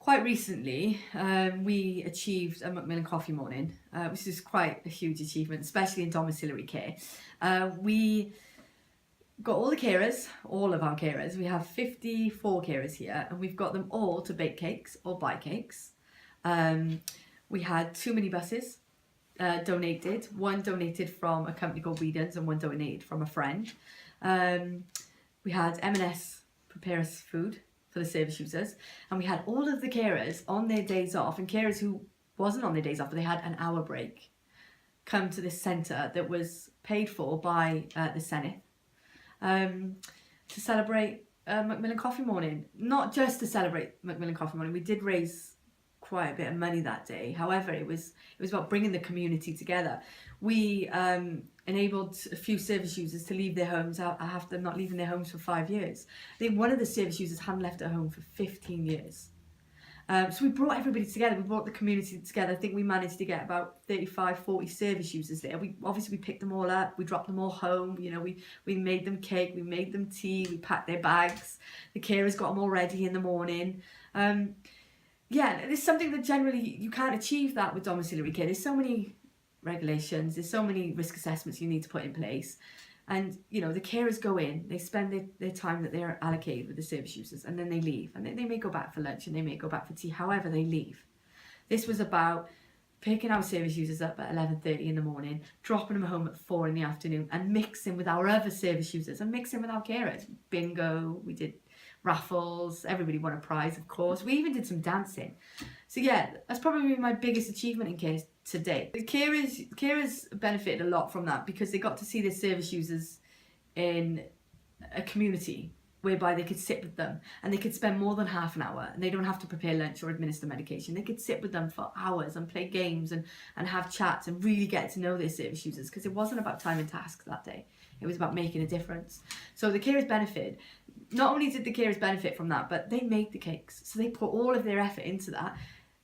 Quite recently, we achieved a Macmillan coffee morning, which is quite a huge achievement, especially in domiciliary care. We got all of our carers, we have 54 carers here, and we've got them all to bake cakes or buy cakes. We had 2 minibuses donated, one donated from a company called Whedon's and one donated from a friend. We had M&S prepare us food for the service users, and we had all of the carers on their days off, and carers who wasn't on their days off but they had an hour break come to this centre that was paid for by the Senate to celebrate Macmillan Coffee Morning. Not just to celebrate Macmillan Coffee Morning, we did raise quite a bit of money that day. However, it was about bringing the community together. We enabled a few service users to leave their homes after them not leaving their homes for 5 years. I think one of the service users hadn't left her home for 15 years. So we brought everybody together, we brought the community together. I think we managed to get about 35, 40 service users there. We picked them all up, we dropped them all home, you know, we made them cake, we made them tea, we packed their bags, the carers got them all ready in the morning. Yeah, it's something that generally you can't achieve that with domiciliary care. There's so many regulations, there's so many risk assessments you need to put in place. And, you know, the carers go in, they spend their time that they're allocated with the service users, and then they leave. And they may go back for lunch and they may go back for tea, however they leave. This was about picking our service users up at 11:30 in the morning, dropping them home at 4 in the afternoon, and mixing with our other service users and mixing with our carers. Bingo, we did raffles, everybody won a prize, of course. We even did some dancing. So yeah, that's probably my biggest achievement in care to date. The carers benefited a lot from that because they got to see their service users in a community whereby they could sit with them and they could spend more than half an hour, and they don't have to prepare lunch or administer medication. They could sit with them for hours and play games and have chats and really get to know their service users, because it wasn't about time and task that day. It was about making a difference. So the carers benefited. Not only did the carers benefit from that, but they made the cakes. So they put all of their effort into that.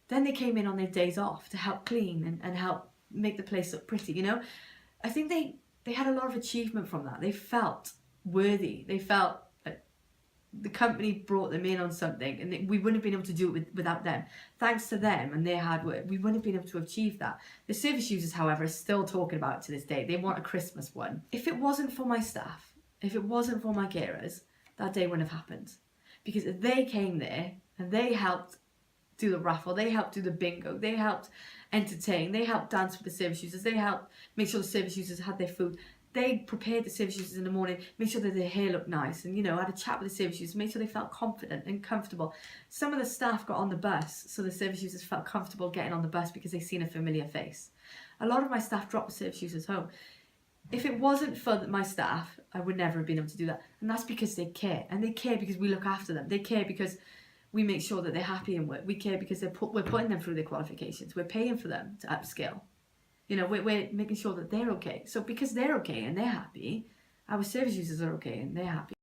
Then they came in on their days off to help clean and help make the place look pretty, you know. I think they had a lot of achievement from that. They felt worthy. They felt like the company brought them in on something, and we wouldn't have been able to do it without them. Thanks to them and their hard work, we wouldn't have been able to achieve that. The service users, however, are still talking about it to this day. They want a Christmas one. If it wasn't for my staff, if it wasn't for my carers, that day wouldn't have happened, because they came there and they helped do the raffle, they helped do the bingo, they helped entertain, they helped dance with the service users, they helped make sure the service users had their food, they prepared the service users in the morning, made sure that their hair looked nice, and, you know, had a chat with the service users, made sure they felt confident and comfortable. Some of the staff got on the bus, so the service users felt comfortable getting on the bus because they'd seen a familiar face. A lot of my staff dropped the service users home. If it wasn't for my staff, I would never have been able to do that. And that's because they care. And they care because we look after them. They care because we make sure that they're happy in work. We care because we're putting them through their qualifications. We're paying for them to upskill. You know, we're making sure that they're okay. So because they're okay and they're happy, our service users are okay and they're happy.